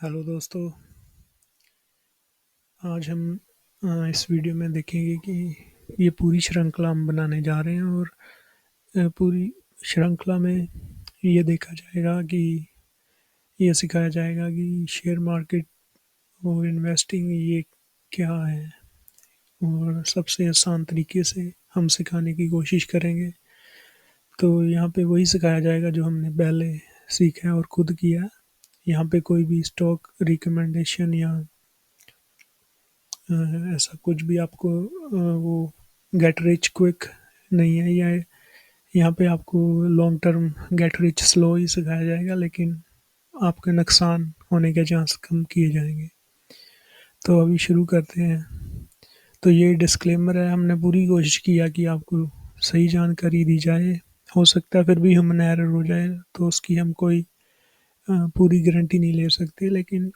Hello दोस्तों। आज हम इस वीडियो में देखेंगे कि ये पूरी श्रृंखला हम बनाने जा रहे हैं और पूरी श्रृंखला में ये देखा जाएगा कि ये सिखाया जाएगा कि शेयर मार्केट और इन्वेस्टिंग ये क्या है, और सबसे आसान तरीके से हम सिखाने की कोशिश करेंगे। तो यहाँ पे वही सिखाया जाएगा जो हमने पहले सीखा है और खुद किया है। यहाँ पे कोई भी स्टॉक रिकमेंडेशन या ऐसा कुछ भी आपको वो गेट रिच क्विक नहीं है, या यहाँ पे आपको long term get rich slow ही सिखाया जाएगा, लेकिन आपके नुकसान होने के चांस कम किए जाएंगे। तो अभी शुरू करते हैं। तो ये डिस्क्लेमर है, हमने पूरी कोशिश किया कि आपको सही जानकारी दी जाए। हो सकता है फिर भी ह्यूमन एरर हो जाए, तो उसकी हम कोई पूरी गारंटी नहीं ले सकते, लेकिन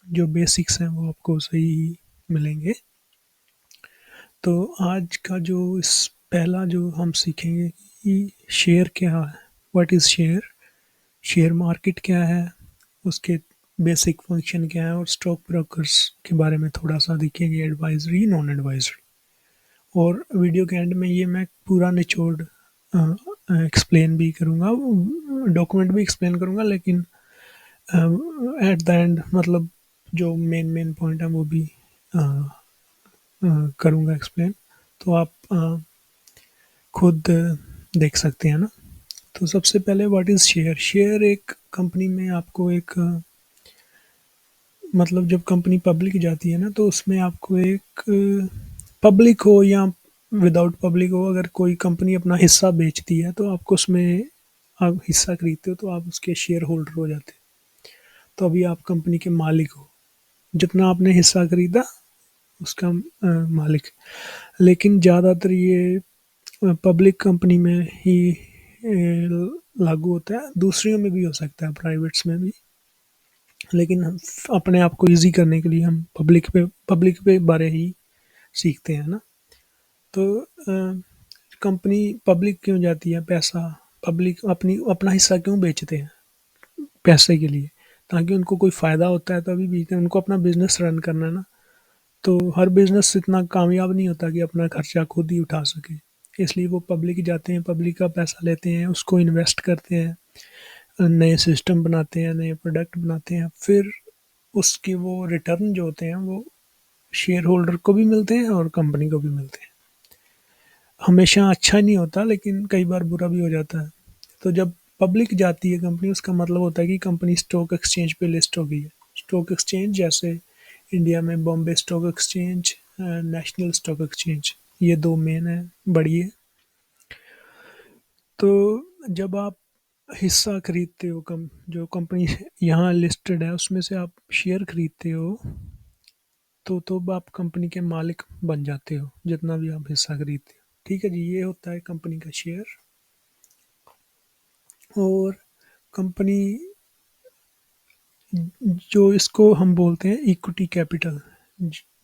जो बेसिक्स हैं वो आपको सही ही मिलेंगे। तो आज का जो इस पहला जो हम सीखेंगे कि शेयर क्या है, what is share, share market क्या है, उसके बेसिक फंक्शन क्या है, और स्टॉक ब्रोकर्स के बारे में थोड़ा सा देखेंगे, एडवाइजरी नॉन एडवाइजरी। और वीडियो के एंड में ये मैं पूरा निचोड़ एक्सप्लेन भी करूँगा, डॉक्यूमेंट भी एक्सप्लेन करूँगा, लेकिन एट द एंड मतलब जो मेन मेन पॉइंट है वो भी करूँगा एक्सप्लेन। तो आप खुद देख सकते हैं ना। तो सबसे पहले व्हाट इज़ शेयर। शेयर एक कंपनी में आपको एक मतलब जब कंपनी पब्लिक जाती है ना, तो उसमें आपको एक पब्लिक हो या विदाउट पब्लिक हो, अगर कोई कंपनी अपना हिस्सा बेचती है तो आपको उसमें आप हिस्सा खरीदते हो तो आप उसके शेयर होल्डर हो जाते हैं। तो अभी आप कंपनी के मालिक हो, जितना आपने हिस्सा खरीदा उसका मालिक। लेकिन ज़्यादातर ये पब्लिक कंपनी में ही लागू होता है, दूसरियों में भी हो सकता है, प्राइवेट्स में भी। लेकिन हम अपने आप को इजी करने के लिए हम पब्लिक पे बारे ही सीखते हैं ना। तो कंपनी पब्लिक क्यों जाती है, पैसा पब्लिक अपनी अपना हिस्सा क्यों बेचते हैं, पैसे के लिए, ताकि उनको कोई फ़ायदा होता है तो अभी बेचते हैं, उनको अपना बिजनेस रन करना है ना। तो हर बिजनेस इतना कामयाब नहीं होता कि अपना खर्चा खुद ही उठा सके, इसलिए वो पब्लिक जाते हैं, पब्लिक का पैसा लेते हैं, उसको इन्वेस्ट करते हैं, नए सिस्टम बनाते हैं, नए प्रोडक्ट बनाते हैं, फिर उसके वो रिटर्न जो होते हैं वो शेयर होल्डर को भी मिलते हैं और कंपनी को भी मिलते हैं। हमेशा अच्छा नहीं होता, लेकिन कई बार बुरा भी हो जाता है। तो जब पब्लिक जाती है कंपनी, उसका मतलब होता है कि कंपनी स्टॉक एक्सचेंज पे लिस्ट हो गई है। स्टॉक एक्सचेंज जैसे इंडिया में Bombay stock exchange, national stock exchange, ये दो मेन है, बड़ी है। तो जब आप हिस्सा खरीदते हो, कम जो कंपनी यहाँ लिस्टेड है उसमें से आप शेयर खरीदते हो, तो आप कंपनी के मालिक बन जाते हो, जितना भी आप हिस्सा खरीदते हो। ठीक है जी, ये होता है कंपनी का शेयर। और कंपनी जो इसको हम बोलते हैं इक्विटी कैपिटल,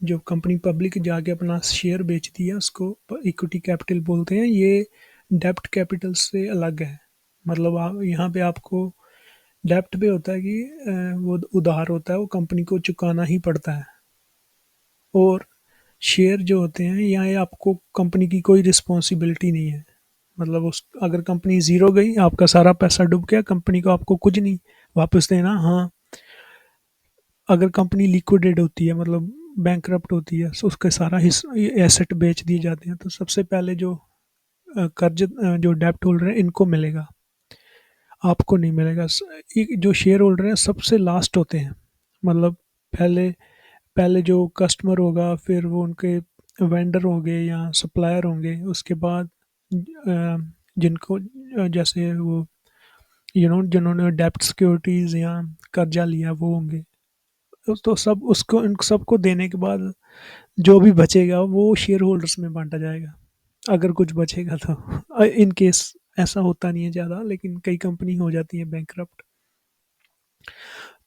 जो कंपनी पब्लिक जाके अपना शेयर बेचती है उसको इक्विटी कैपिटल बोलते हैं। ये डेब्ट कैपिटल से अलग है। मतलब आप यहाँ पे आपको डेब्ट पे होता है कि वो उधार होता है, वो कंपनी को चुकाना ही पड़ता है। और शेयर जो होते हैं, यहाँ ये आपको कंपनी की कोई रिस्पॉन्सिबिलिटी नहीं है। मतलब उस अगर कंपनी ज़ीरो गई, आपका सारा पैसा डूब गया, कंपनी को आपको कुछ नहीं वापस देना। हाँ, अगर कंपनी लिक्विडेट होती है, मतलब बैंकरप्ट होती है, तो उसके सारा एसेट बेच दिए जाते हैं, तो सबसे पहले जो कर्ज जो डेब्ट होल्डर है इनको मिलेगा, आपको नहीं मिलेगा। जो शेयर होल्डर है सबसे लास्ट होते हैं। मतलब पहले पहले जो कस्टमर होगा, फिर वो उनके वेंडर होंगे या सप्लायर होंगे, उसके बाद जिनको जैसे वो जिन्होंने डेब्ट सिक्योरिटीज़ या कर्जा लिया वो होंगे। तो सब उसको इन सबको देने के बाद जो भी बचेगा वो शेयर होल्डर्स में बांटा जाएगा, अगर कुछ बचेगा तो। इन केस ऐसा होता नहीं है ज़्यादा, लेकिन कई कंपनी हो जाती है बैंकरप्ट।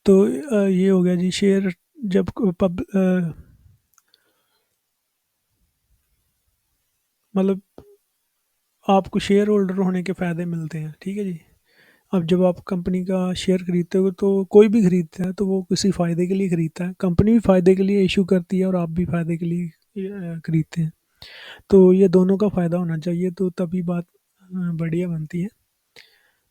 तो ये हो गया जी शेयर। जब मतलब आपको शेयर होल्डर होने के फ़ायदे मिलते हैं, ठीक है जी। अब जब आप कंपनी का शेयर खरीदते हो तो कोई भी खरीदता है तो वो किसी फ़ायदे के लिए खरीदता है। कंपनी भी फ़ायदे के लिए इश्यू करती है और आप भी फ़ायदे के लिए खरीदते हैं। तो ये दोनों का फ़ायदा होना चाहिए तो तभी बात बढ़िया बनती है।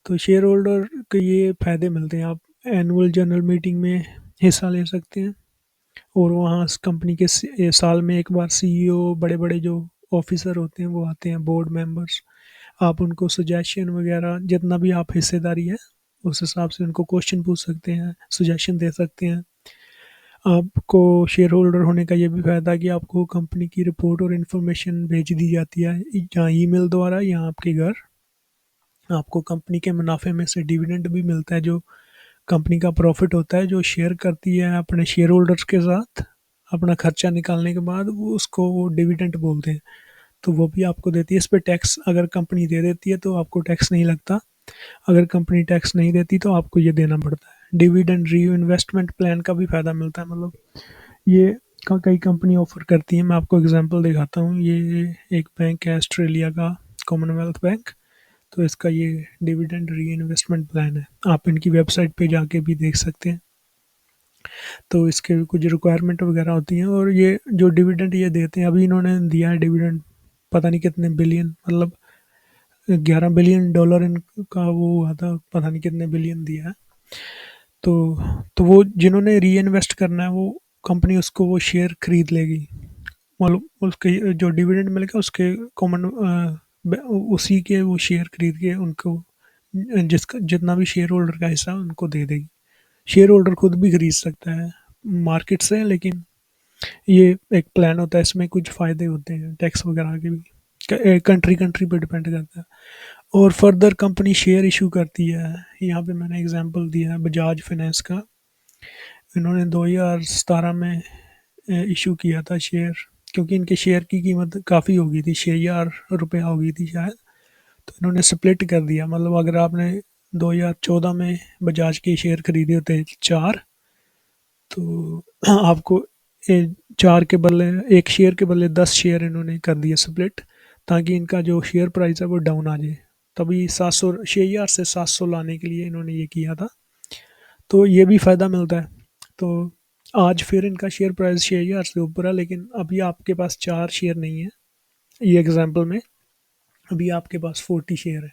तो शेयर होल्डर के ये फ़ायदे मिलते हैं, आप एनुअल जनरल मीटिंग में हिस्सा ले सकते हैं और वहाँ कंपनी के साल में एक बार सीईओ बड़े-बड़े जो ऑफिसर होते हैं वो आते हैं, बोर्ड मेंबर्स। आप उनको सजेशन वगैरह जितना भी आप हिस्सेदारी है उस हिसाब से उनको क्वेश्चन पूछ सकते हैं, सजेशन दे सकते हैं। आपको शेयर होल्डर होने का ये भी फ़ायदा है कि आपको कंपनी की रिपोर्ट और इन्फॉर्मेशन भेज दी जाती है या ईमेल द्वारा या आपके घर। आपको कंपनी के मुनाफे में से डिविडेंड भी मिलता है, जो कंपनी का प्रॉफिट होता है जो शेयर करती है अपने शेयर होल्डर्स के साथ। अपना खर्चा निकालने के बाद वो उसको वो डिविडेंड बोलते हैं, तो वो भी आपको देती है। इस पे टैक्स अगर कंपनी दे देती है तो आपको टैक्स नहीं लगता, अगर कंपनी टैक्स नहीं देती तो आपको ये देना पड़ता है। डिविडेंड री इन्वेस्टमेंट प्लान का भी फ़ायदा मिलता है, मतलब ये कई कंपनी ऑफर करती है। मैं आपको एग्जांपल दिखाता हूँ, ये एक बैंक है ऑस्ट्रेलिया का, कॉमनवेल्थ बैंक। तो इसका ये डिविडेंड री इन्वेस्टमेंट प्लान है, आप इनकी वेबसाइट पे जाके भी देख सकते हैं। तो इसके कुछ रिक्वायरमेंट वगैरह होती हैं और ये जो डिविडेंड ये देते हैं, अभी इन्होंने दिया है डिविडेंड पता नहीं कितने बिलियन, मतलब 11 बिलियन डॉलर इनका वो हुआ था, पता नहीं कितने बिलियन दिया है। तो वो जिन्होंने री इन्वेस्ट करना है वो कंपनी उसको वो शेयर खरीद लेगी, मतलब उसके जो डिविडेंड मिलेगा उसके कॉमन उसी के वो शेयर खरीद के उनको जिसका जितना भी शेयर होल्डर का हिस्सा है उनको दे देगी। शेयर होल्डर खुद भी खरीद सकता है मार्केट से, लेकिन ये एक प्लान होता है, इसमें कुछ फ़ायदे होते हैं टैक्स वगैरह के भी, कंट्री कंट्री पे डिपेंड करता है। और फर्दर कंपनी शेयर इशू करती है, यहाँ पे मैंने एग्जांपल दिया है बजाज फाइनेंस का। इन्होंने 2017 में इशू किया था शेयर, क्योंकि इनके शेयर की कीमत काफ़ी हो गई थी, 6,000 रुपये हो गई थी शायद। तो इन्होंने स्प्लिट कर दिया, मतलब अगर आपने 2014 में बजाज के शेयर खरीदे होते चार, तो आपको चार के बदले एक शेयर के बदले 10 शेयर इन्होंने कर दिए स्प्लिट, ताकि इनका जो शेयर प्राइस है वो डाउन आ जाए। तभी 700 6,000 से 700 लाने के लिए इन्होंने ये किया था। तो ये भी फ़ायदा मिलता है। तो आज फिर इनका शेयर प्राइस 6,000 से ऊपर है, लेकिन अभी आपके पास चार शेयर नहीं है, ये एग्जांपल में अभी आपके पास 40 शेयर है,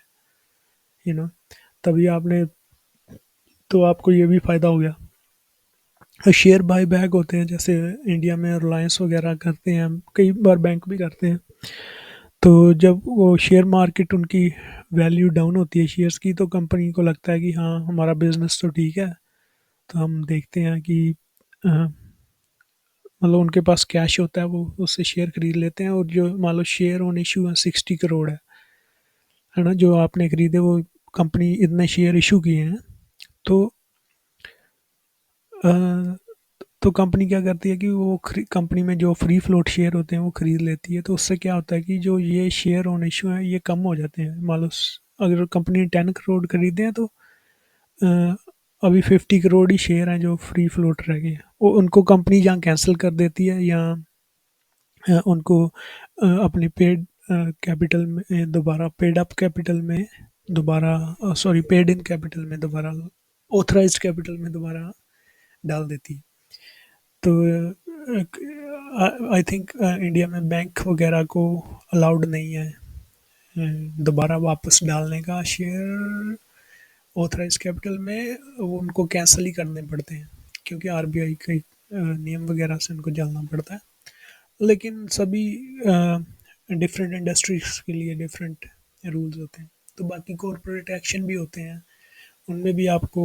यू नो तभी आपने, तो आपको ये भी फ़ायदा हो गया। शेयर बाय बैक होते हैं, जैसे इंडिया में रिलायंस वगैरह करते हैं, कई बार बैंक भी करते हैं। तो जब वो शेयर मार्केट उनकी वैल्यू डाउन होती है शेयर्स की, तो कंपनी को लगता है कि हाँ हमारा बिजनेस तो ठीक है, तो हम देखते हैं कि मतलब उनके पास कैश होता है, वो उससे शेयर खरीद लेते हैं। और जो मान लो शेयर ऑन इशू है 60 करोड़ है ना, जो आपने खरीदे, वो कंपनी इतने शेयर इशू किए हैं, तो अ, तो कंपनी क्या करती है कि वो कंपनी में जो फ्री फ्लोट शेयर होते हैं वो खरीद लेती है। तो उससे क्या होता है कि जो ये शेयर ऑन इशू है ये कम हो जाते हैं। मान लो अगर कंपनी ने 10 करोड़ खरीदे हैं, तो अ, अभी 50 करोड़ ही शेयर हैं जो फ्री फ्लोट रह गए हैं, वो उनको कंपनी जहाँ कैंसिल कर देती है, या उनको अपने पेड कैपिटल में दोबारा, पेड अप कैपिटल में दोबारा, सॉरी पेड इन कैपिटल में दोबारा, ऑथराइज्ड कैपिटल में दोबारा डाल देती है। तो आई थिंक इंडिया में बैंक वगैरह को अलाउड नहीं है दोबारा वापस डालने का शेयर ऑथराइज कैपिटल में, वो उनको कैंसिल ही करने पड़ते हैं, क्योंकि आरबीआई के नियम वगैरह से उनको चलना पड़ता है। लेकिन सभी डिफरेंट इंडस्ट्रीज के लिए डिफरेंट रूल्स होते हैं। तो बाकी कॉरपोरेट एक्शन भी होते हैं, उनमें भी आपको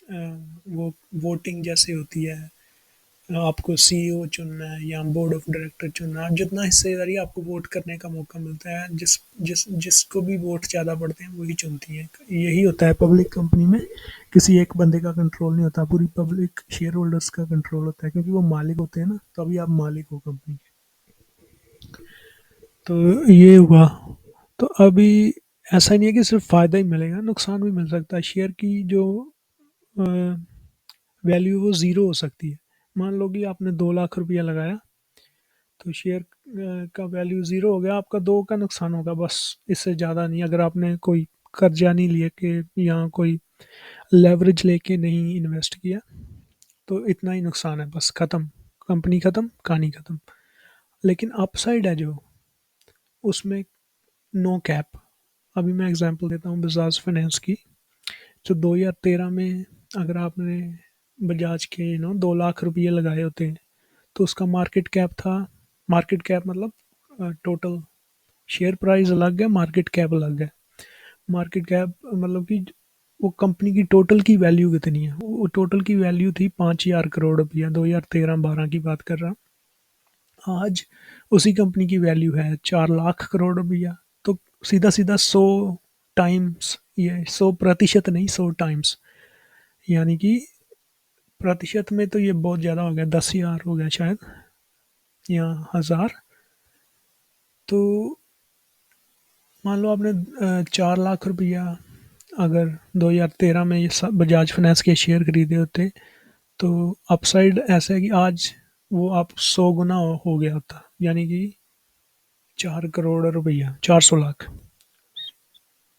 वो वोटिंग जैसे होती है, आपको सीईओ चुनना है या बोर्ड ऑफ डायरेक्टर चुनना है, जितना हिस्सेदारी आपको वोट करने का मौका मिलता है, जिस जिस जिसको भी वोट ज़्यादा पड़ते हैं वही चुनती हैं। यही होता है पब्लिक कंपनी में, किसी एक बंदे का कंट्रोल नहीं होता, पूरी पब्लिक शेयर होल्डर्स का कंट्रोल होता है, क्योंकि वो मालिक होते हैं ना, तो अभी आप मालिक हो कंपनी के। तो ये हुआ। तो अभी ऐसा नहीं है कि सिर्फ फ़ायदा ही मिलेगा, नुकसान भी मिल सकता है। शेयर की जो वैल्यू वो ज़ीरो हो सकती है। मान लो कि आपने 2 लाख रुपया लगाया, तो शेयर का वैल्यू ज़ीरो हो गया, आपका 2 का नुकसान होगा बस, इससे ज़्यादा नहीं। अगर आपने कोई कर्जा नहीं लिए कि या कोई लेवरेज लेके नहीं इन्वेस्ट किया, तो इतना ही नुकसान है, बस ख़त्म, कंपनी ख़त्म, कहानी ख़त्म। लेकिन अपसाइड है जो, उसमें नो कैप। अभी मैं एग्जांपल देता हूँ बजाज फाइनेंस की, जो 2013 में अगर आपने बजाज के 2 लाख रुपये लगाए होते हैं, तो उसका मार्केट कैप था, मार्केट कैप मतलब टोटल शेयर प्राइस अलग है, मार्केट कैप अलग है। मार्केट कैप मतलब कि वो कंपनी की टोटल की वैल्यू कितनी है, वो टोटल की वैल्यू थी 5,000 करोड़ रुपया, 2013-12 की बात कर रहा हूँ। आज उसी कंपनी की वैल्यू है 4 लाख करोड़ रुपया। तो सीधा सीधा 100 टाइम्स, ये 100% नहीं, 100 टाइम्स, यानी कि प्रतिशत में तो ये बहुत ज़्यादा हो गया, 10,000 हो गया शायद, या 1,000। तो मान लो आपने 4 लाख रुपया अगर 2013 में ये सब बजाज फाइनेंस के शेयर खरीदे होते, तो अपसाइड ऐसा है कि आज वो आप 100 गुना हो गया होता, यानी कि 4 करोड़ रुपया, 400 लाख।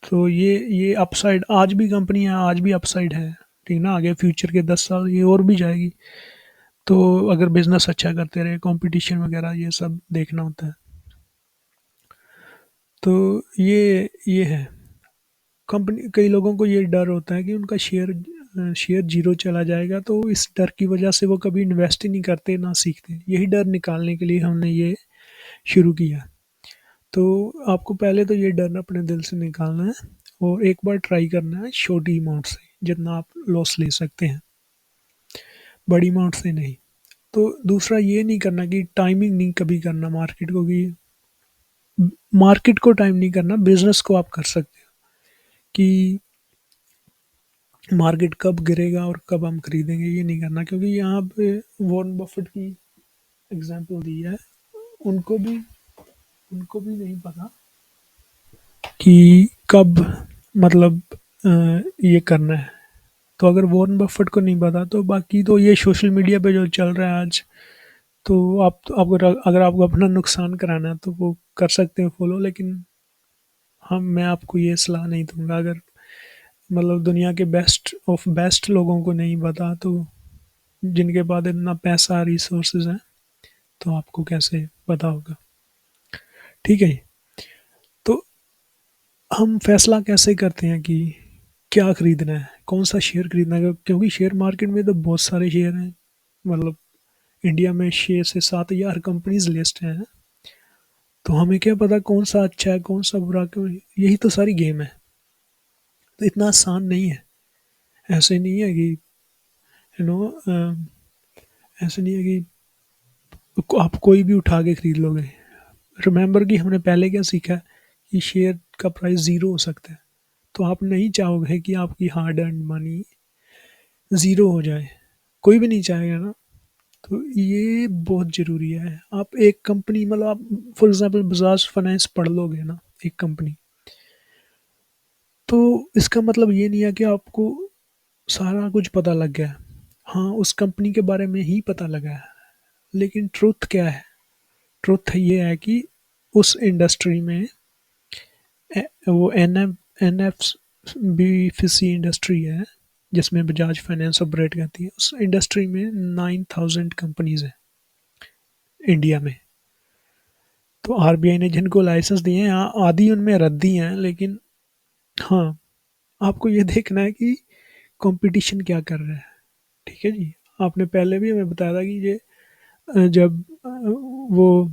तो ये अपसाइड आज भी कंपनी है, आज भी अपसाइड है, ठीक ना। आगे फ्यूचर के 10 साल ये और भी जाएगी। तो अगर बिजनेस अच्छा करते रहे, कंपटीशन वगैरह ये सब देखना होता है। तो ये है कंपनी। कई लोगों को ये डर होता है कि उनका शेयर जीरो चला जाएगा, तो इस डर की वजह से वो कभी इन्वेस्ट ही नहीं करते, ना सीखते। यही डर निकालने के लिए हमने ये शुरू किया। तो आपको पहले तो ये डर अपने दिल से निकालना है, और एक बार ट्राई करना है छोटी अमाउंट से, जितना आप लॉस ले सकते हैं, बड़ी अमाउंट से नहीं। तो दूसरा ये नहीं करना कि टाइमिंग नहीं कभी करना मार्केट को, कि मार्केट को टाइम नहीं करना, बिजनेस को आप कर सकते हो कि मार्केट कब गिरेगा और कब हम खरीदेंगे, ये नहीं करना। क्योंकि यहाँ पे वॉरेन बफेट की एग्जांपल दी है, उनको भी उनको भी नहीं पता कि कब, मतलब ये करना है। तो अगर वॉरेन बफेट को नहीं पता, तो बाकी तो ये सोशल मीडिया पे जो चल रहा है आज, तो आप अगर आपको अपना नुकसान कराना है तो वो कर सकते हैं फॉलो। लेकिन हम मैं आपको ये सलाह नहीं दूंगा, अगर मतलब दुनिया के बेस्ट ऑफ बेस्ट लोगों को नहीं पता, तो जिनके पास इतना पैसा रिसोर्सेज हैं, तो आपको कैसे पता होगा। ठीक है। तो हम फैसला कैसे करते हैं कि क्या खरीदना है, कौन सा शेयर खरीदना है, क्योंकि शेयर मार्केट में तो बहुत सारे शेयर हैं। मतलब इंडिया में 6 से 7 हज़ार कंपनीज लिस्ट हैं। तो हमें क्या पता कौन सा अच्छा है, कौन सा बुरा, क्यों। यही तो सारी गेम है। तो इतना आसान नहीं है। ऐसे नहीं है कि यू नो ऐसे नहीं है कि आप कोई भी उठा के खरीद लोगे। रिमेंबर कि हमने पहले क्या सीखा है, कि शेयर का प्राइस ज़ीरो हो सकता है। तो आप नहीं चाहोगे कि आपकी हार्ड अर्न मनी ज़ीरो हो जाए, कोई भी नहीं चाहेगा ना। तो ये बहुत ज़रूरी है। आप एक कंपनी, मतलब आप फॉर एग्जांपल बजाज फाइनेंस पढ़ लोगे ना, एक कंपनी, तो इसका मतलब ये नहीं है कि आपको सारा कुछ पता लग गया। हाँ, उस कंपनी के बारे में ही पता लगा है, लेकिन ट्रुथ क्या है? ट्रुथ ये है कि उस इंडस्ट्री में वो एन एफ बी फिसी इंडस्ट्री है, जिसमें बजाज फाइनेंस ऑपरेट करती है। उस इंडस्ट्री में 9,000 कंपनीज हैं इंडिया में। तो आरबीआई ने जिनको लाइसेंस दिए हैं, आधी उनमें रद्दी हैं, लेकिन हाँ, आपको ये देखना है कि कंपटीशन क्या कर रहा है। ठीक है जी। आपने पहले भी हमें बताया था कि ये जब वो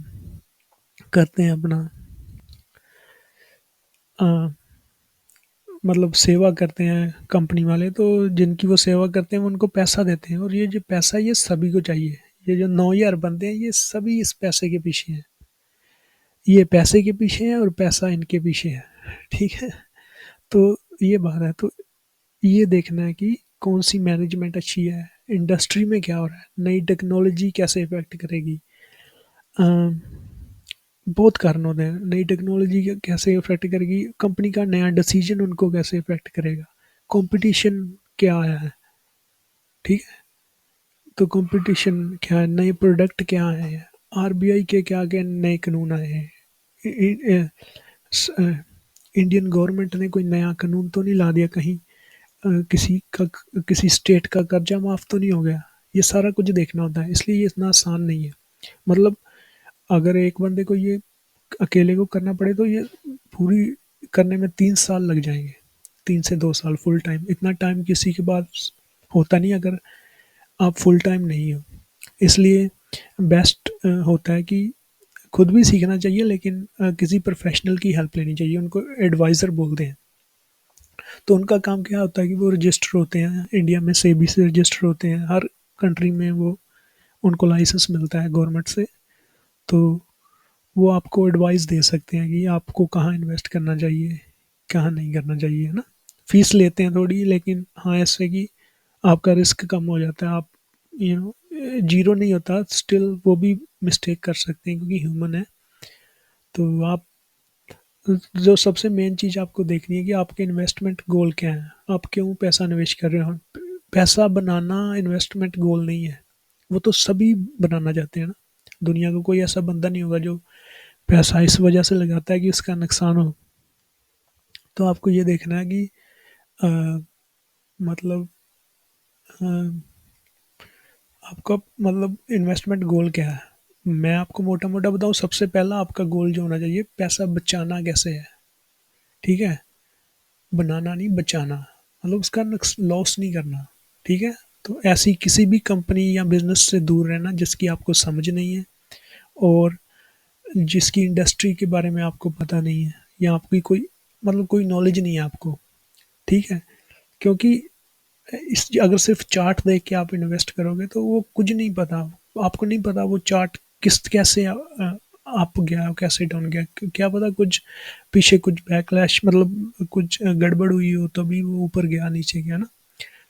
करते हैं अपना अ, मतलब सेवा करते हैं कंपनी वाले, तो जिनकी वो सेवा करते हैं वो उनको पैसा देते हैं, और ये जो पैसा ये सभी को चाहिए। ये जो 9,000 बंदे हैं, ये सभी इस पैसे के पीछे हैं। ये पैसे के पीछे हैं और पैसा इनके पीछे है। ठीक है। तो ये बात है। तो ये देखना है कि कौन सी मैनेजमेंट अच्छी है, इंडस्ट्री में क्या हो रहा है, नई टेक्नोलॉजी कैसे इफेक्ट करेगी। अम, बहुत कारण होते हैं। नई टेक्नोलॉजी कैसे इफेक्ट करेगी, कंपनी का नया डिसीजन उनको कैसे इफेक्ट करेगा, कंपटीशन क्या आया है। ठीक है। तो कंपटीशन क्या है, नए प्रोडक्ट क्या है, आरबीआई के क्या क्या नए कानून आए हैं, इंडियन गवर्नमेंट ने कोई नया कानून तो नहीं ला दिया कहीं, किसी का किसी स्टेट का कर्जा माफ़ तो नहीं हो गया। ये सारा कुछ देखना होता है, इसलिए ये इतना आसान नहीं है। मतलब अगर एक बंदे को ये अकेले को करना पड़े तो ये पूरी करने में 3 साल लग जाएंगे, 3 से 2 साल फुल टाइम। इतना टाइम किसी के पास होता नहीं अगर आप फुल टाइम नहीं हो। इसलिए बेस्ट होता है कि खुद भी सीखना चाहिए, लेकिन किसी प्रोफेशनल की हेल्प लेनी चाहिए। उनको एडवाइज़र बोलते हैं। तो उनका काम क्या होता है कि वो रजिस्टर होते हैं इंडिया में, सेबी से रजिस्टर होते हैं। हर कंट्री में वो उनको लाइसेंस मिलता है गवर्नमेंट से। तो वो आपको एडवाइस दे सकते हैं कि आपको कहाँ इन्वेस्ट करना चाहिए, कहाँ नहीं करना चाहिए, है ना। फीस लेते हैं थोड़ी, लेकिन हाँ ऐसे कि आपका रिस्क कम हो जाता है। आप यू नो जीरो नहीं होता, स्टिल वो भी मिस्टेक कर सकते हैं क्योंकि ह्यूमन है। तो आप जो सबसे मेन चीज़ आपको देखनी है कि आपके इन्वेस्टमेंट गोल क्या है, आप क्यों पैसा निवेश कर रहे हो। पैसा बनाना इन्वेस्टमेंट गोल नहीं है, वो तो सभी बनाना चाहते हैं ना। दुनिया का कोई ऐसा बंदा नहीं होगा जो पैसा इस वजह से लगाता है कि उसका नुकसान हो। तो आपको ये देखना है कि अ, मतलब अ, आपका मतलब इन्वेस्टमेंट गोल क्या है। मैं आपको मोटा मोटा बताऊँ, सबसे पहला आपका गोल जो होना चाहिए, पैसा बचाना कैसे है। ठीक है, बनाना नहीं बचाना, मतलब उसका लॉस नहीं करना। ठीक है। तो ऐसी किसी भी कंपनी या बिजनेस से दूर रहना जिसकी आपको समझ नहीं है, और जिसकी इंडस्ट्री के बारे में आपको पता नहीं है, या आपकी कोई मतलब कोई नॉलेज नहीं है आपको। ठीक है। क्योंकि इस अगर सिर्फ चार्ट देख के आप इन्वेस्ट करोगे तो वो कुछ नहीं पता। आपको नहीं पता वो चार्ट किस कैसे अप गया, कैसे डाउन गया, क्या पता कुछ पीछे कुछ बैकलैश, मतलब कुछ गड़बड़ हुई हो तभी वो ऊपर गया नीचे गया ना।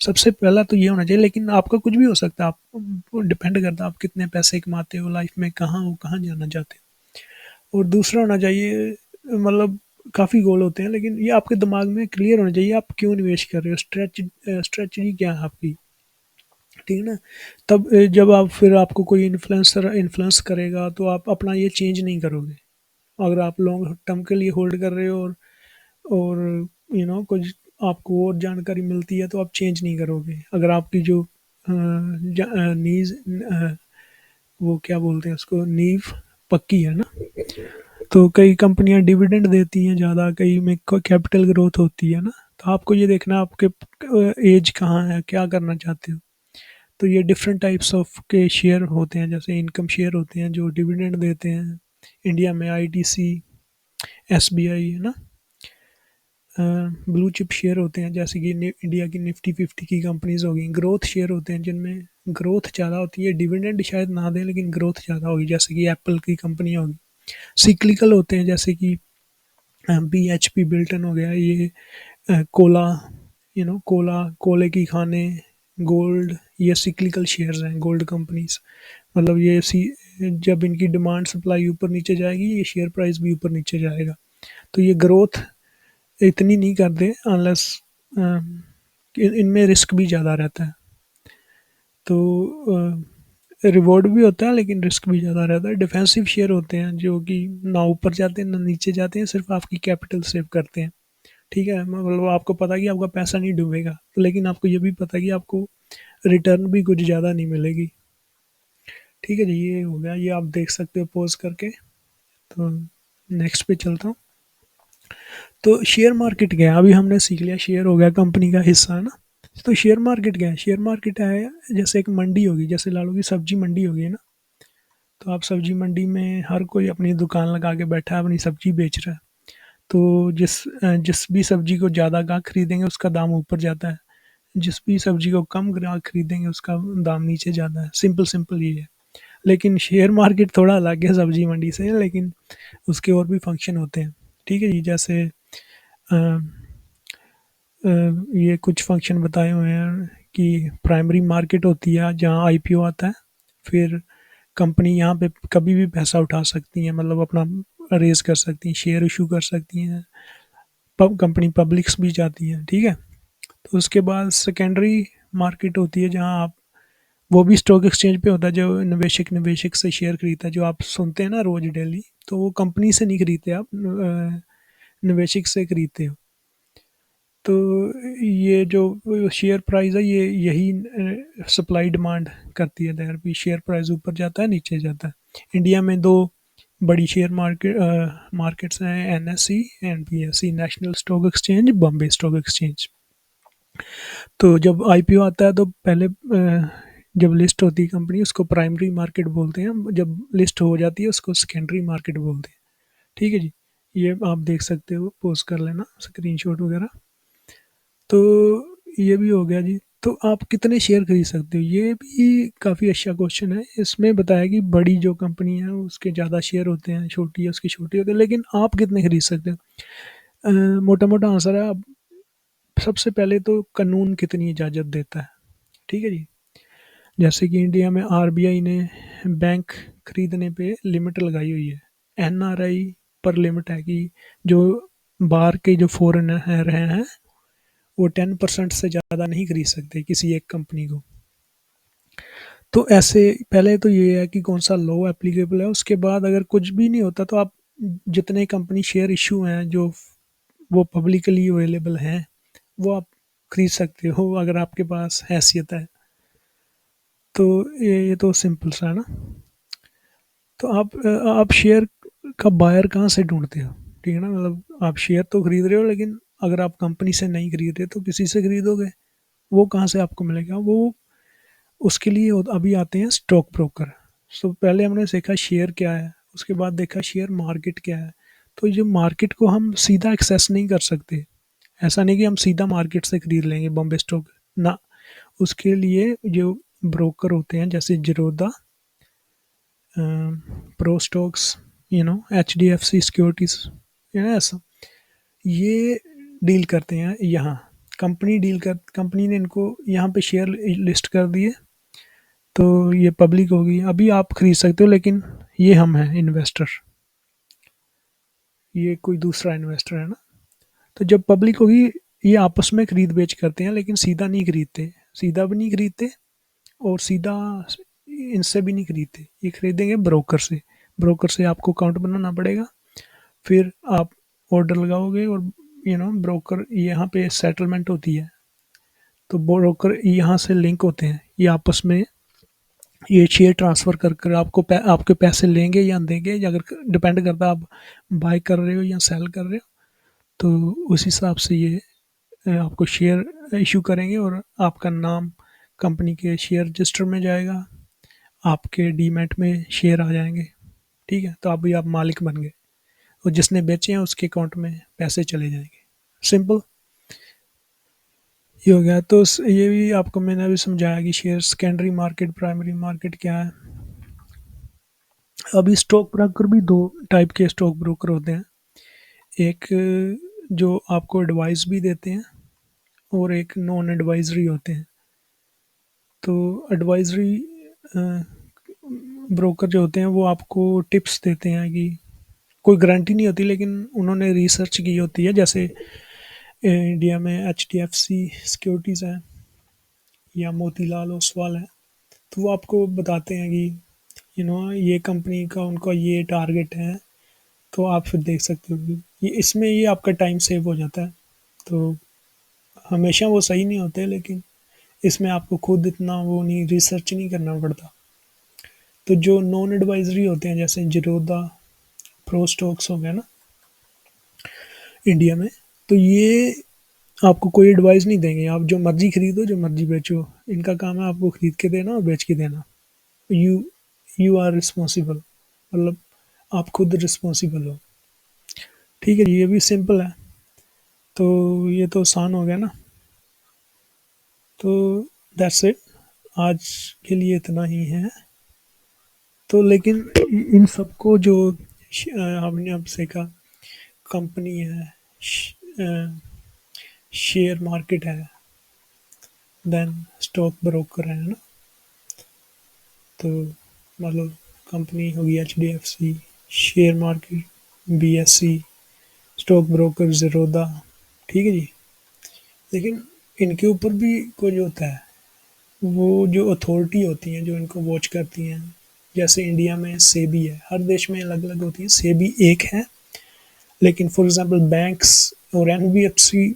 सबसे पहला तो ये होना चाहिए, लेकिन आपका कुछ भी हो सकता है। आप डिपेंड करता है आप कितने पैसे कमाते हो लाइफ में, कहाँ हो, कहाँ जाना चाहते हो। और दूसरा होना चाहिए, मतलब काफ़ी गोल होते हैं, लेकिन ये आपके दिमाग में क्लियर होना चाहिए आप क्यों निवेश कर रहे हो, स्ट्रेटजी क्या है आपकी। ठीक है ना। तब जब आप फिर आपको कोई इन्फ्लुएंसर इन्फ्लुएंस करेगा तो आप अपना ये चेंज नहीं करोगे। अगर आप लॉन्ग टर्म के लिए होल्ड कर रहे हो और कुछ आपको और जानकारी मिलती है तो आप चेंज नहीं करोगे। अगर आपकी जो नीज वो क्या बोलते हैं उसको, नींव पक्की है ना। तो कई कंपनियां डिविडेंड देती हैं ज़्यादा, कई में कैपिटल ग्रोथ होती है ना। तो आपको ये देखना आपके एज कहाँ है, क्या करना चाहते हो। तो ये डिफरेंट टाइप्स ऑफ के शेयर होते हैं, जैसे इनकम शेयर होते हैं जो डिविडेंड देते हैं। इंडिया में आईटीसी, एसबीआई है ना। ब्लू चिप शेयर होते हैं जैसे कि इंडिया की निफ्टी 50 की कंपनीज होगी। ग्रोथ शेयर होते हैं जिनमें ग्रोथ ज़्यादा होती है, डिविडेंड शायद ना दें लेकिन ग्रोथ ज़्यादा होगी, जैसे कि एप्पल की कंपनी होगी। सिक्लिकल होते हैं जैसे कि BHP बिल्टन हो गया, ये कोला, कोले की खाने, गोल्ड, ये सिक्लिकल शेयर्स हैं, गोल्ड कंपनीज। मतलब ये जब इनकी डिमांड सप्लाई ऊपर नीचे जाएगी ये शेयर प्राइस भी ऊपर नीचे जाएगा। तो ये ग्रोथ इतनी नहीं करते अनलेस इनमें रिस्क भी ज़्यादा रहता है। तो रिवॉर्ड भी होता है लेकिन रिस्क भी ज़्यादा रहता है। डिफेंसिव शेयर होते हैं जो कि ना ऊपर जाते हैं ना नीचे जाते हैं, सिर्फ आपकी कैपिटल सेव करते हैं। ठीक है, मतलब आपको पता है कि आपका पैसा नहीं डूबेगा, लेकिन आपको ये भी पता है कि आपको रिटर्न भी कुछ ज़्यादा नहीं मिलेगी। ठीक है जी, ये हो गया, ये आप देख सकते हो पॉज करके। तो नेक्स्ट पे चलता हूँ। तो शेयर मार्केट क्या है, अभी हमने सीख लिया शेयर हो गया कंपनी का हिस्सा, है ना। तो शेयर मार्केट क्या है, शेयर मार्केट है जैसे एक मंडी होगी, जैसे लालू की सब्जी मंडी होगी ना। तो आप सब्जी मंडी में हर कोई अपनी दुकान लगा के बैठा है, अपनी सब्जी बेच रहा है। तो जिस भी सब्जी को ज़्यादा ग्राहक खरीदेंगे उसका दाम ऊपर जाता है, जिस भी सब्जी को कम ग्राहक खरीदेंगे उसका दाम नीचे जाता है। सिंपल सिंपल ये है। लेकिन शेयर मार्केट थोड़ा अलग है सब्जी मंडी से, लेकिन उसके और भी फंक्शन होते हैं। ठीक है जी, जैसे अ, ये कुछ फंक्शन बताए हुए हैं कि प्राइमरी मार्केट होती है जहाँ आईपीओ आता है। फिर कंपनी यहाँ पे कभी भी पैसा उठा सकती है, मतलब अपना रेज कर सकती हैं, शेयर इशू कर सकती हैं। कंपनी पब्लिक्स भी जाती है। ठीक है। तो उसके बाद सेकेंडरी मार्केट होती है जहाँ आप, वो भी स्टॉक एक्सचेंज पे होता है, जो निवेशक निवेशक से शेयर खरीदता है, जो आप सुनते हैं ना रोज डेली। तो वो कंपनी से नहीं खरीदते आप, निवेशक से खरीदते हो। तो ये जो शेयर प्राइस है ये यही सप्लाई डिमांड करती है, देयर भी शेयर प्राइस ऊपर जाता है नीचे जाता है। इंडिया में दो बड़ी शेयर मार्केट्स हैं, NSE and BSE, national stock exchange, Bombay stock exchange. तो जब आईपीओ आता है तो पहले जब लिस्ट होती है कंपनी उसको प्राइमरी मार्केट बोलते हैं, जब लिस्ट हो जाती है उसको सेकेंडरी मार्केट बोलते हैं। ठीक है जी, ये आप देख सकते हो, पोस्ट कर लेना स्क्रीनशॉट वगैरह। तो ये भी हो गया जी। तो आप कितने शेयर खरीद सकते हो, ये भी काफ़ी अच्छा क्वेश्चन है। इसमें बताया कि बड़ी जो कंपनी है उसके ज़्यादा शेयर होते हैं, छोटी है उसके छोटे होते हैं, लेकिन आप कितने खरीद सकते हो? मोटा मोटा आंसर है, आप सबसे पहले तो कानून कितनी इजाज़त देता है। ठीक है जी, जैसे कि इंडिया में आरबीआई ने बैंक खरीदने पे लिमिट लगाई हुई है। एनआरआई पर लिमिट है कि जो बाहर के जो फॉरेनर हैं वो 10% से ज़्यादा नहीं खरीद सकते किसी एक कंपनी को। तो ऐसे पहले तो ये है कि कौन सा लॉ एप्लीकेबल है, उसके बाद अगर कुछ भी नहीं होता तो आप जितने कंपनी शेयर इशू हैं जो वो पब्लिकली अवेलेबल हैं वो आप खरीद सकते हो अगर आपके पास हैसियत है। तो ये तो सिंपल सा है ना। तो आप शेयर का बायर कहाँ से ढूंढते हो? ठीक है ना, मतलब आप शेयर तो खरीद रहे हो लेकिन अगर आप कंपनी से नहीं खरीद रहे तो किसी से खरीदोगे, वो कहाँ से आपको मिलेगा? वो उसके लिए अभी आते हैं स्टॉक ब्रोकर। सो पहले हमने सीखा शेयर क्या है, उसके बाद देखा शेयर मार्केट क्या है। तो ये मार्केट को हम सीधा एक्सेस नहीं कर सकते। ऐसा नहीं कि हम सीधा मार्केट से खरीद लेंगे बॉम्बे स्टॉक ना, उसके लिए जो ब्रोकर होते हैं जैसे Zerodha, pro stocks, H D F C securities, ऐसा ये डील करते हैं यहाँ। कंपनी ने इनको यहाँ पे शेयर लिस्ट कर दिए तो ये पब्लिक होगी, अभी आप खरीद सकते हो, लेकिन ये हम हैं इन्वेस्टर, ये कोई दूसरा इन्वेस्टर है ना। तो जब पब्लिक होगी ये आपस में खरीद बेच करते हैं, लेकिन सीधा नहीं खरीदते, सीधा भी नहीं खरीदते और सीधा इनसे भी नहीं खरीदते, ये खरीदेंगे ब्रोकर से। ब्रोकर से आपको अकाउंट बनाना पड़ेगा, फिर आप ऑर्डर लगाओगे और ब्रोकर यहाँ पे सेटलमेंट होती है। तो ब्रोकर यहाँ से लिंक होते हैं, ये आपस में ये शेयर ट्रांसफ़र कर कर आपके पैसे लेंगे या देंगे, या अगर डिपेंड करता है आप बाय कर रहे हो या सेल कर रहे हो, तो उस हिसाब से ये आपको शेयर इशू करेंगे और आपका नाम कंपनी के शेयर रजिस्टर में जाएगा, आपके डीमैट में शेयर आ जाएंगे। ठीक है, तो अभी आप मालिक बन गए और जिसने बेचे हैं उसके अकाउंट में पैसे चले जाएंगे। सिंपल ये हो गया। तो ये भी आपको मैंने अभी समझाया कि share secondary market primary market क्या है। अभी स्टॉक ब्रोकर भी दो टाइप के स्टॉक ब्रोकर होते हैं, एक जो आपको एडवाइस भी देते हैं और एक नॉन एडवाइजरी होते हैं। तो एडवाइजरी ब्रोकर जो होते हैं वो आपको टिप्स देते हैं कि कोई गारंटी नहीं होती लेकिन उन्होंने रिसर्च की होती है, जैसे इंडिया में H D F C securities है या मोतीलाल ओसवाल है, तो वो आपको बताते हैं कि ये कंपनी का उनका ये टारगेट है, तो आप फिर देख सकते हो कि ये आपका टाइम सेव हो जाता है। तो हमेशा वो सही नहीं होते लेकिन इसमें आपको खुद इतना वो नहीं रिसर्च नहीं करना पड़ता। तो जो नॉन एडवाइजरी होते हैं जैसे जीरोधा, प्रो स्टॉक्स हो गया ना इंडिया में, तो ये आपको कोई एडवाइस नहीं देंगे, आप जो मर्जी खरीदो जो मर्जी बेचो, इनका काम है आपको खरीद के देना और बेच के देना। यू यू आर रिस्पॉन्सिबल, मतलब आप खुद रिस्पॉन्सिबल हो। ठीक है, ये भी सिंपल है। तो ये तो आसान हो गया ना। तो दैट्स इट, आज के लिए इतना ही है। तो लेकिन इन सबको जो हमने अब सीखा, कंपनी है, शेयर मार्केट है, देन स्टॉक ब्रोकर है ना। तो मतलब कंपनी होगी H D F C, share market B S C, stock broker Zerodha. ठीक है जी, लेकिन इनके ऊपर भी कुछ होता है, वो जो अथॉरिटी होती हैं जो इनको वॉच करती हैं, जैसे इंडिया में सेबी है, हर देश में अलग अलग होती है, सेबी एक है लेकिन फॉर एग्जांपल बैंक्स और एनबीएफसी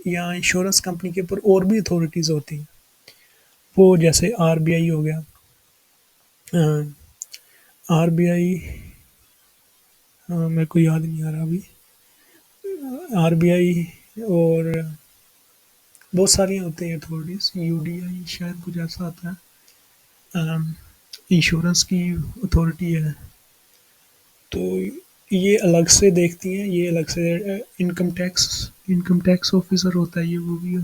या इंश्योरेंस कंपनी के ऊपर और भी अथॉरिटीज़ होती हैं। वो जैसे आरबीआई हो गया, आरबीआई, मेरे को याद नहीं आ रहा अभी, आरबीआई और बहुत सारी होती हैं अथॉरिटीज़, यूडीआई शायद कुछ ऐसा आता है, इंश्योरेंस की अथॉरिटी है। तो ये अलग से देखती हैं, ये अलग से इनकम टैक्स ऑफिसर होता है ये, वो भी।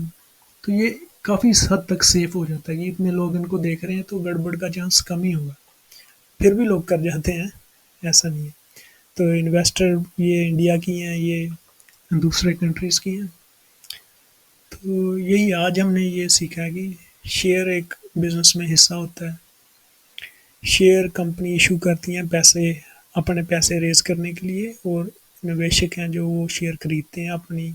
तो ये काफ़ी हद तक सेफ हो जाता है कि इतने लोग इनको देख रहे हैं तो गड़बड़ का चांस कम ही होगा। फिर भी लोग कर जाते हैं, ऐसा नहीं है। तो इन्वेस्टर ये इंडिया की हैं, ये दूसरे कंट्रीज़ की हैं। तो यही आज हमने ये सीखा है कि शेयर एक बिजनेस में हिस्सा होता है। शेयर कंपनी इशू करती हैं पैसे, अपने पैसे रेज करने के लिए, और निवेशक हैं जो वो शेयर खरीदते हैं अपनी,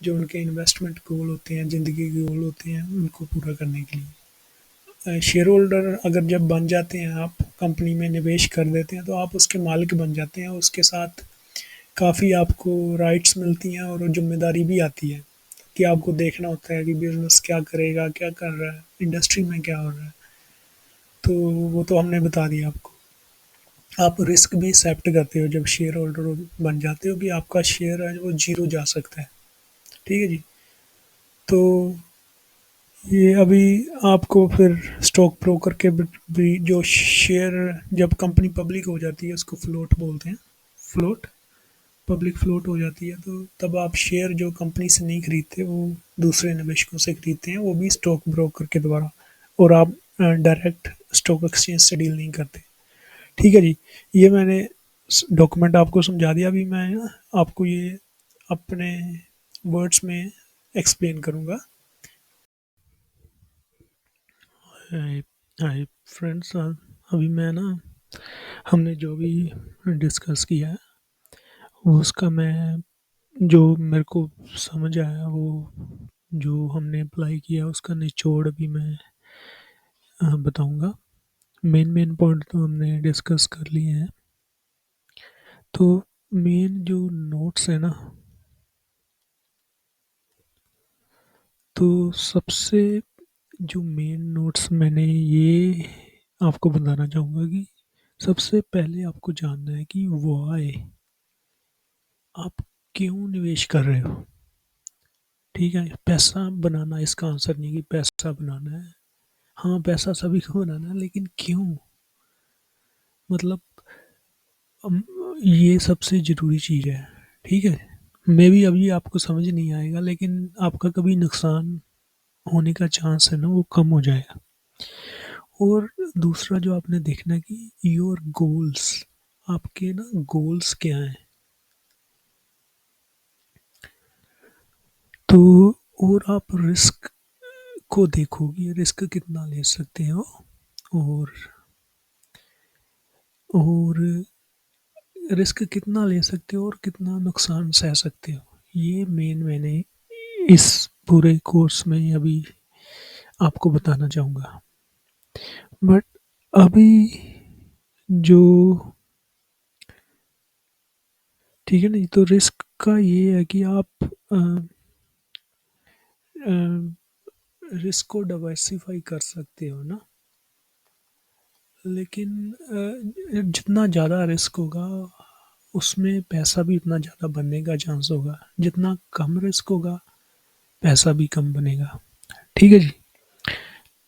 जो उनके इन्वेस्टमेंट गोल होते हैं, ज़िंदगी के गोल होते हैं, उनको पूरा करने के लिए। शेयर होल्डर अगर जब बन जाते हैं, आप कंपनी में निवेश कर देते हैं, तो आप उसके मालिक बन जाते हैं। उसके साथ काफ़ी आपको राइट्स मिलती हैं और जिम्मेदारी भी आती है कि आपको देखना होता है कि बिजनेस क्या करेगा, क्या कर रहा है, इंडस्ट्री में क्या हो रहा है। तो वो तो हमने बता दिया आपको। आप रिस्क भी एक्सेप्ट करते हो जब शेयर होल्डर बन जाते हो कि आपका शेयर है वो जीरो जा सकता है। ठीक है जी। तो ये अभी आपको फिर स्टॉक ब्रोकर के भी जो शेयर, जब कंपनी पब्लिक हो जाती है उसको फ्लोट बोलते हैं। फ्लोट, पब्लिक फ्लोट हो जाती है, तो तब आप शेयर जो कंपनी से नहीं खरीदते, वो दूसरे निवेशकों से खरीदते हैं, वो भी स्टॉक ब्रोकर के द्वारा। और आप डायरेक्ट स्टॉक एक्सचेंज से डील नहीं करते। ठीक है जी। ये मैंने डॉक्यूमेंट आपको समझा दिया। अभी मैं ना आपको ये अपने वर्ड्स में एक्सप्लेन करूँगा। हाय, हाय फ्रेंड्स, अभी मैं ना, हमने जो भी डिस्कस किया है वो उसका मैं, जो मेरे को समझ आया, वो जो हमने अप्लाई किया उसका निचोड़ अभी मैं बताऊंगा। मेन मेन पॉइंट तो हमने डिस्कस कर लिए हैं। तो मेन जो नोट्स है ना, तो सबसे जो मेन नोट्स मैंने ये आपको बताना चाहूँगा कि सबसे पहले आपको जानना है कि व्हाई, आप क्यों निवेश कर रहे हो। ठीक है, पैसा बनाना इसका आंसर नहीं कि पैसा बनाना है। हाँ, पैसा सभी को बनाना है, लेकिन क्यों, मतलब अम, ये सबसे ज़रूरी चीज़ है। ठीक है, मे भी अभी आपको समझ नहीं आएगा, लेकिन आपका कभी नुकसान होने का चांस है ना, वो कम हो जाएगा। और दूसरा जो आपने देखना कि योर गोल्स, आपके ना गोल्स क्या हैं। तो और आप रिस्क को देखोगे, रिस्क कितना ले सकते हो, और और रिस्क कितना ले सकते हो और कितना नुकसान सह सकते हो। ये मेन मैंने इस पूरे कोर्स में अभी आपको बताना चाहूँगा। बट अभी जो, ठीक है नहीं, तो रिस्क का ये है कि आप रिस्क को डाइवर्सिफाई कर सकते हो ना, लेकिन जितना ज़्यादा रिस्क होगा उसमें पैसा भी उतना ज़्यादा बनने का चांस होगा। जितना कम रिस्क होगा पैसा भी कम बनेगा। ठीक है जी।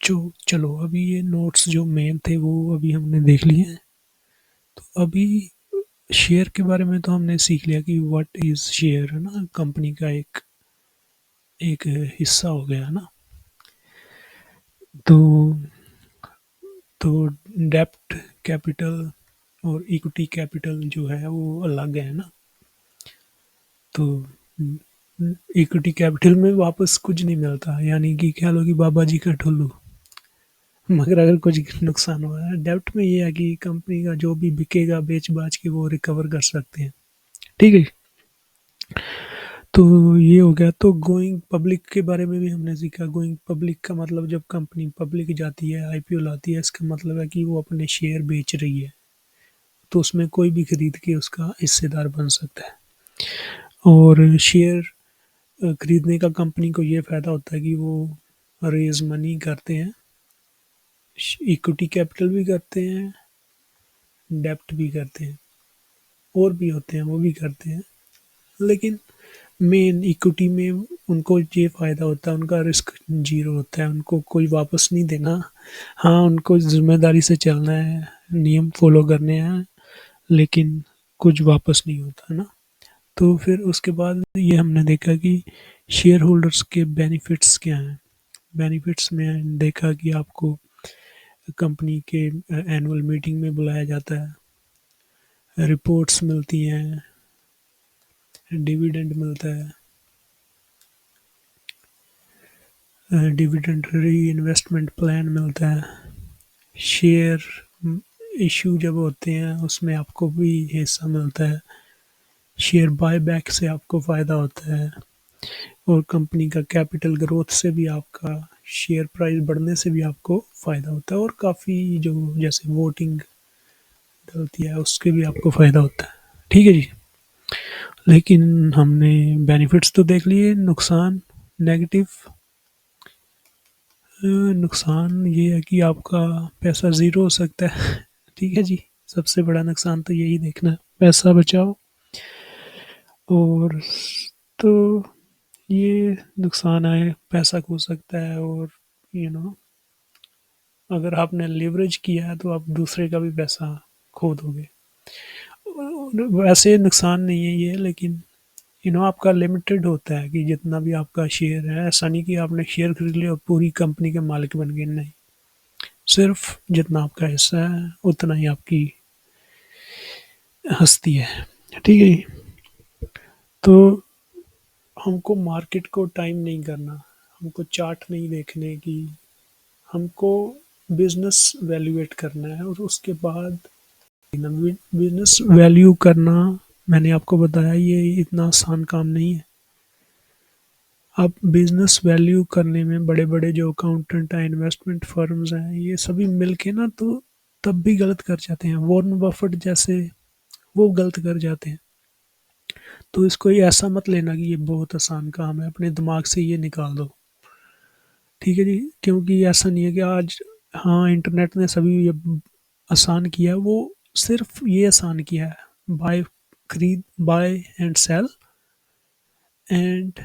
जो चलो, अभी ये नोट्स जो मेन थे वो अभी हमने देख लिए हैं। तो अभी शेयर के बारे में तो हमने सीख लिया कि व्हाट इज़ शेयर, है ना, कंपनी का एक एक हिस्सा हो गया ना। तो तो डेप्ट कैपिटल और इक्विटी कैपिटल जो है वो अलग है ना। तो इक्विटी कैपिटल में वापस कुछ नहीं मिलता, यानी कि कह लो कि बाबा जी का ठुल्लू। मगर अगर कुछ नुकसान हुआ है, डेब्ट में ये है कि कंपनी का जो भी बिकेगा बेच बाच के वो रिकवर कर सकते हैं। ठीक है। तो ये हो गया। तो गोइंग पब्लिक के बारे में भी हमने सीखा। गोइंग पब्लिक का मतलब, जब कंपनी पब्लिक जाती है, आईपीओ लाती है, इसका मतलब है कि वो अपने शेयर बेच रही है। तो उसमें कोई भी खरीद के उसका हिस्सेदार बन सकता है। और शेयर खरीदने का कंपनी को ये फ़ायदा होता है कि वो रेज़ मनी करते हैं, इक्विटी कैपिटल भी करते हैं, डेब्ट भी करते हैं, और भी होते हैं वो भी करते हैं। लेकिन मेन इक्विटी में उनको ये फ़ायदा होता है, उनका रिस्क ज़ीरो होता है, उनको कोई वापस नहीं देना। हाँ, उनको ज़िम्मेदारी से चलना है, नियम फ़ॉलो करने हैं, लेकिन कुछ वापस नहीं होता, है ना? तो फिर उसके बाद ये हमने देखा कि शेयर होल्डर्स के बेनिफिट्स क्या हैं। बेनिफिट्स में देखा कि आपको कंपनी के एनुअल मीटिंग में बुलाया जाता है, रिपोर्ट्स मिलती हैं, डिविडेंड मिलता है, डिविडेंड री इन्वेस्टमेंट प्लान मिलता है, शेयर इशू जब होते हैं उसमें आपको भी हिस्सा मिलता है, शेयर बायबैक से आपको फ़ायदा होता है, और कंपनी का कैपिटल ग्रोथ से भी आपका शेयर प्राइस बढ़ने से भी आपको फ़ायदा होता है, और काफ़ी जो जैसे वोटिंग डलती है उसके भी आपको फ़ायदा होता है। ठीक है जी। लेकिन हमने बेनिफिट्स तो देख लिए, नुकसान नेगेटिव नुकसान ये है कि आपका पैसा ज़ीरो हो सकता है। ठीक है जी। सबसे बड़ा नुकसान तो यही देखना है, पैसा बचाओ। और तो ये नुकसान है, पैसा खो सकता है, और यू नो अगर आपने लिवरेज किया है तो आप दूसरे का भी पैसा खो दोगे। वैसे नुकसान नहीं है ये, लेकिन आपका लिमिटेड होता है कि जितना भी आपका शेयर है, ऐसा नहीं कि आपने शेयर खरीद लिया और पूरी कंपनी के मालिक बन गए, नहीं। सिर्फ जितना आपका हिस्सा है उतना ही आपकी हस्ती है। ठीक है जी। तो हमको मार्केट को टाइम नहीं करना, हमको चार्ट नहीं देखने की, हमको बिजनेस वैल्यूएट करना है, और उसके बाद बिजनेस वैल्यू करना, मैंने आपको बताया ये इतना आसान काम नहीं है। अब बिजनेस वैल्यू करने में बड़े बड़े जो अकाउंटेंट हैं, इन्वेस्टमेंट फर्म्स हैं, ये सभी मिलके ना तो तब भी गलत कर जाते हैं। वॉरेन बफेट जैसे वो गलत कर जाते हैं। तो इसको ये ऐसा मत लेना कि ये बहुत आसान काम है, अपने दिमाग से ये निकाल दो। ठीक है जी। क्योंकि ऐसा नहीं है कि आज, हाँ, इंटरनेट ने सभी ये आसान किया है, वो सिर्फ ये आसान किया है, buy and sell and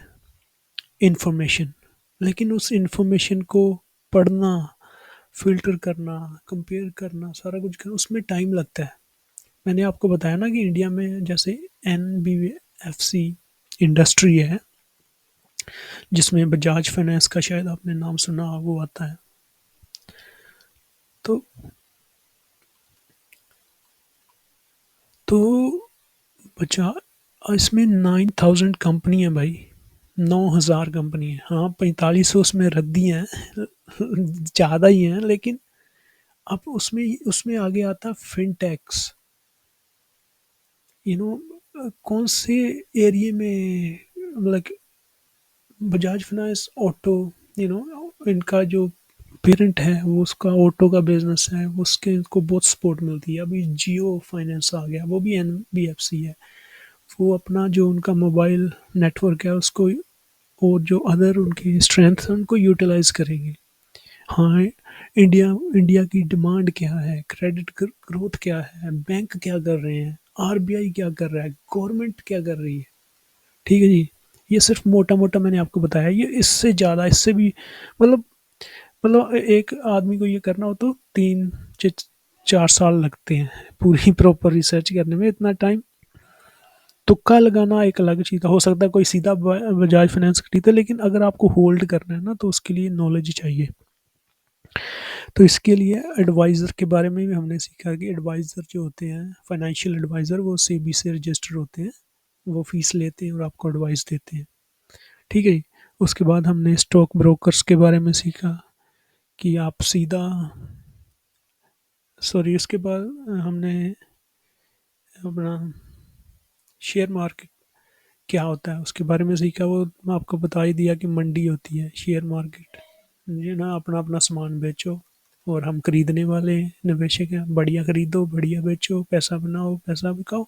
information. लेकिन उस इंफॉर्मेशन को पढ़ना, फ़िल्टर करना, कंपेयर करना, सारा कुछ करना, उसमें टाइम लगता है। मैंने आपको बताया ना कि इंडिया में जैसे एनबीएफसी इंडस्ट्री है, जिसमें बजाज फाइनेंस का शायद आपने नाम सुना हो, वो आता है। तो तो बजा इसमें 9000 कंपनी है भाई, 9000 कंपनी है। हाँ, 4500 उसमें रद्दी हैं, ज़्यादा ही हैं, लेकिन अब उसमें उसमें आगे आता है फिनटेक्स। यू नो कौन से एरिया में, मतलब बजाज फाइनेंस ऑटो, इनका जो पेरेंट है वो, उसका ऑटो का बिजनेस है, उसके इनको बहुत सपोर्ट मिलती है। अभी जियो फाइनेंस आ गया, वो भी एनबीएफसी है। वो अपना जो उनका मोबाइल नेटवर्क है उसको, और जो अदर उनकी स्ट्रेंथ है उनको यूटिलाइज करेंगे। हाँ, इंडिया इंडिया की डिमांड क्या है, क्रेडिट ग्रोथ क्या है, बैंक क्या कर रहे हैं, आरबीआई क्या कर रहा है, गवर्नमेंट क्या कर रही है। ठीक है जी। ये सिर्फ मोटा मोटा मैंने आपको बताया, ये इससे ज़्यादा, इससे भी मतलब एक आदमी को ये करना हो तो 3 4 साल लगते हैं पूरी प्रॉपर रिसर्च करने में। इतना टाइम तुक्का लगाना एक अलग चीज़ हो सकता है, कोई सीधा बजाज फाइनेंस खरीदे, लेकिन अगर आपको होल्ड करना है ना तो उसके लिए नॉलेज चाहिए। तो इसके लिए एडवाइज़र के बारे में भी हमने सीखा कि एडवाइज़र जो होते हैं, फाइनेंशियल एडवाइज़र, वो सेबी से रजिस्टर होते हैं, वो फीस लेते हैं और आपको एडवाइस देते हैं। ठीक है जी। उसके बाद हमने स्टॉक ब्रोकर्स के बारे में सीखा कि आप सीधा, सॉरी, उसके बाद हमने अपना शेयर मार्केट क्या होता है उसके बारे में सीखा। वो मैं आपको बता ही दिया कि मंडी होती है शेयर मार्केट, ये ना अपना अपना सामान बेचो, और हम खरीदने वाले निवेशक हैं। बढ़िया खरीदो, बढ़िया बेचो, पैसा बनाओ, पैसा बिकाओ,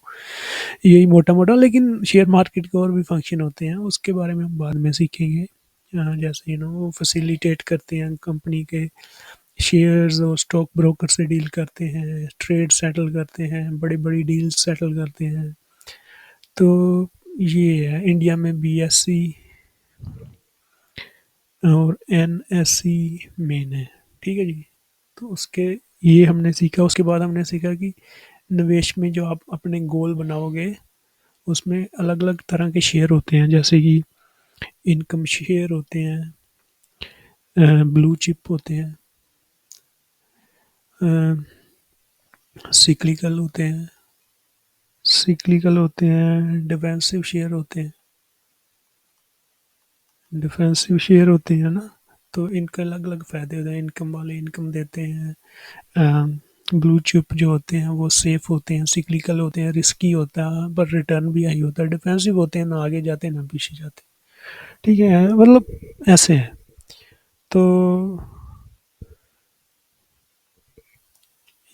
यही मोटा मोटा। लेकिन शेयर मार्केट के और भी फंक्शन होते हैं, उसके बारे में हम बाद में सीखेंगे। जैसे वो फैसिलिटेट करते हैं कंपनी के शेयर्स, और स्टॉक ब्रोकर से डील करते हैं, ट्रेड सेटल करते हैं, बड़ी बड़ी डील्स सेटल करते हैं। तो ये है, इंडिया में BSE और NSE मेन है। ठीक है जी। तो उसके ये हमने सीखा। उसके बाद हमने सीखा कि निवेश में जो आप अपने गोल बनाओगे, उसमें अलग अलग तरह के शेयर होते हैं, जैसे कि इनकम शेयर होते हैं, ब्लू चिप होते हैं, सिक्लिकल होते हैं, डिफेंसिव शेयर होते हैं, ना। तो इनके अलग अलग फ़ायदे होते हैं। इनकम वाले इनकम देते हैं, ब्लू चिप जो होते हैं वो सेफ होते हैं, सिक्लिकल होते हैं, रिस्की होता है पर रिटर्न भी हाई होता है, डिफेंसिव होते हैं, ना आगे जाते ना पीछे जाते। ठीक है, मतलब ऐसे है। तो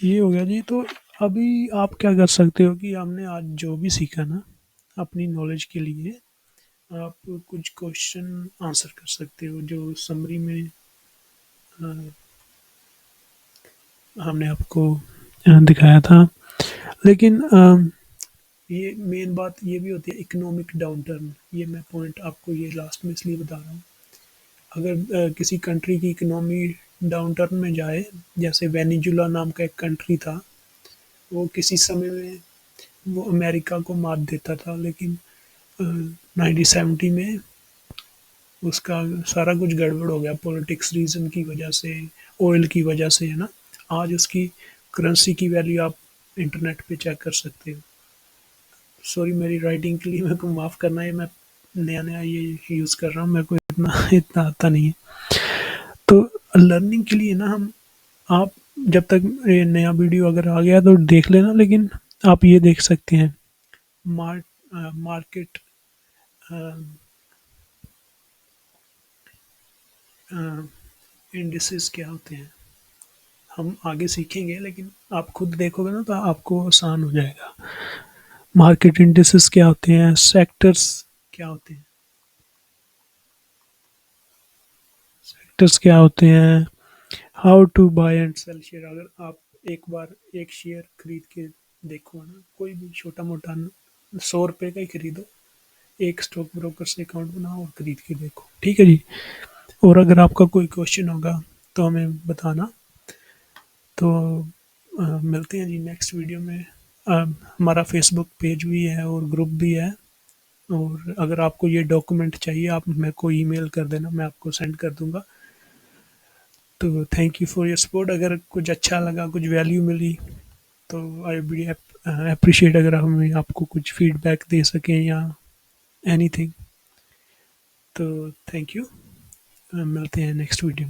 ये हो गया जी। तो अभी आप क्या कर सकते हो कि हमने आज जो भी सीखा ना, अपनी नॉलेज के लिए आप कुछ क्वेश्चन आंसर कर सकते हो, जो समरी में अ, हमने आपको दिखाया था। लेकिन ये मेन बात ये भी होती है, इकोनॉमिक डाउनटर्न। ये मैं पॉइंट आपको ये लास्ट में इसलिए बता रहा हूँ, अगर किसी कंट्री की इकोनॉमी डाउनटर्न में जाए, जैसे वेनेजुला नाम का एक कंट्री था, वो किसी समय में वो अमेरिका को मात देता था, लेकिन 1970 में उसका सारा कुछ गड़बड़ हो गया, पॉलिटिक्स रीजन की वजह से, ऑयल की वजह से, है ना। आज उसकी करेंसी की वैल्यू आप इंटरनेट पे चेक कर सकते हो। सॉरी, मेरी राइटिंग के लिए मेरे को माफ़ करना है, मैं नया नया ये यूज़ कर रहा हूँ, मेरे को इतना इतना आता नहीं है। तो लर्निंग के लिए ना हम, आप जब तक ये नया वीडियो अगर आ गया तो देख लेना, लेकिन आप ये देख सकते हैं, मार्केट इंडिसेस क्या होते हैं, हम आगे सीखेंगे, लेकिन आप खुद देखोगे ना तो आपको आसान हो जाएगा। मार्केट इंडिसेस क्या होते हैं, सेक्टर्स क्या होते हैं, सेक्टर्स क्या होते हैं, how to buy and sell share. अगर आप एक बार एक शेयर खरीद के देखो ना, कोई भी छोटा मोटा, 100 रुपये का ही खरीदो, एक स्टॉक ब्रोकर से अकाउंट बनाओ और खरीद के देखो। ठीक है जी। और अगर आपका कोई क्वेश्चन होगा तो हमें बताना। तो मिलते हैं जी नेक्स्ट वीडियो में। हमारा फेसबुक पेज भी है और ग्रुप भी है। और अगर आपको ये डॉक्यूमेंट चाहिए, आप मेरे को ईमेल कर देना, मैं आपको सेंड कर दूंगा। तो thank you for your support. अगर कुछ अच्छा लगा, कुछ वैल्यू मिली, तो आई बी अप्रिशिएट अगर हमें आपको कुछ फीडबैक दे सकें या एनीथिंग। तो थैंक यू। मिलते हैं नेक्स्ट वीडियो में।